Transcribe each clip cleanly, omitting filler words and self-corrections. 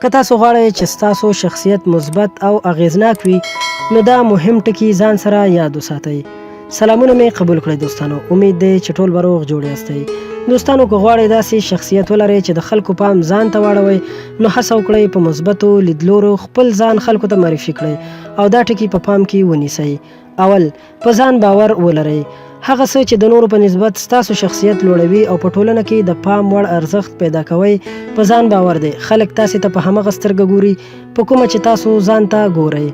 که تاسو غواړئ چې ستاسو شخصیت مثبت او اغیزناک وي نو دا مهم ټکي ځان سره یاد وساتئ. سلامونه مې قبول کړئ دوستانو. امید دی چې ټول به روغ جوړ یاستئ. دوستانو که غواړئ داسې شخصیت ولرئ چې د خلکو پام ځان ته واړوئ نو هڅه وکړئ په مثبتو لیدلورو خپل ځان خلکو ته معرفي کړئ او دا ټکي په پام کې ونیسئ. اول، په ځان باور ولرئ. هغه څه چې د نورو په نسبت ستاسو شخصیت لوړوي او په ټولنه کې د پام وړ ارزښت پیدا کوئ په ځان باور دی. خلک تاسې ته په همغه سترګه ګوري په کومه چې تاسو ځان ته ګورئ.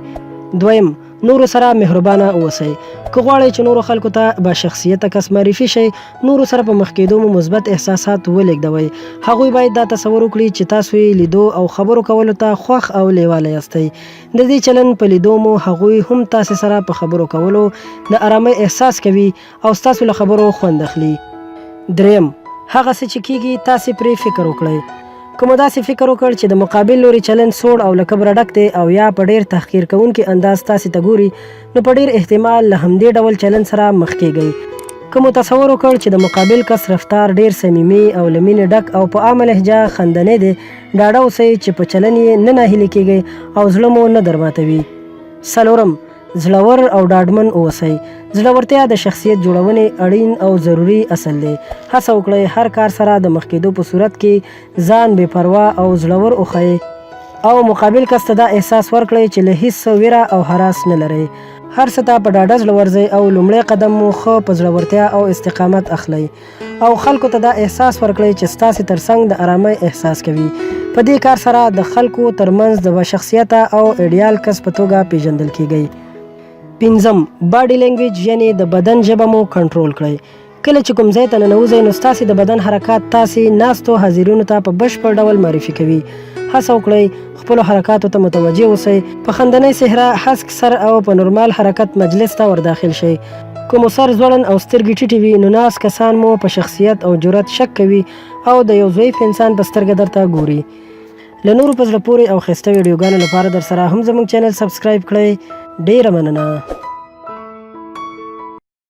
دویم، نورو سره مهربانه اوسئ. که غواړئ چې نورو خلکو ته با شخصیته کس معرفي شئ نورو سره په مخ کېدو مو مثبت احساسات ولېږدوئ. هغوی باید دا تصور وکړي چې تاسو یې لیدو او خبرو کولو ته خوښ او لیواله یاستئ. د دې چلن په لیدو مو هغوی هم تاسې سره په خبرو کولو د آرامۍ احساس کوي او ستاسو له خبرو خوند اخلي. دریم، هغه څه چې کیږي تاسې پرې فکر وکړئ. که مو داسې فکر وکړ چې د مقابل لوري چلند سوړ او له کبره ډک دی او یا په ډېر تحقیر کوونکي انداز تاسې ته ګوري نو په ډېر احتمال له همدې ډول چلند سره مخ کیږئ. که مو تصور وکړ چې د مقابل کس رفتار ډېر صمیمي او له مینې ډک او په عامه لهجه خندنی دی ډاډه اوسئ چې په چلن یې نه ناهیلي کیږئ او زړه مو نه درماتوي. څلورم، زړور او ډاډمن اوسئ. زړورتیا د شخصیت جوړونې اړین او ضروري اصل دی. هڅه وکړئ هر کار سره د مخ کېدو په صورت کې ځان بې پروا او زړور وښیئ او مقابل کس ته دا احساس ورکړئ چې له هیڅ ویره او هراس نه لرئ. هر څه ته په ډاډه زړه ورځئ او لومړی قدم مو ښه په زړورتیا او استقامت اخلئ او خلکو ته دا احساس ورکړئ چې ستاسې ترڅنګ د آرامۍ احساس کوي. په دې کار سره د خلکو ترمنځ د باشخصیته او ایډیال کس په توګه پیژندل کیږئ. پنځم، باډي لینګویج یعنی د بدن ژبه مو کنټرول کړئ. کله چې کوم ځای ته ننوځئ نو ستاسې د بدن حرکات تاسې ناستو حاضرینو ته په بشپړ ډول معرفي کوي. هڅه وکړئ خپلو حرکاتو ته متوجه اوسئ. په خندنۍ څهره، هسک سر او په نورمال حرکت مجلس ته ورداخل شئ. که مو سر ځوړند او سترګې ټیټې وي نو ناست کسان مو په شخصیت او جرأت شک کوي او د یو ضعیف انسان په سترګه درته ګوري. له نورو په زړه پورې او ښایسته ویډیوګانو لپاره در سره هم زموږ چینل سبسکرایب کړئ. ډیره مننه.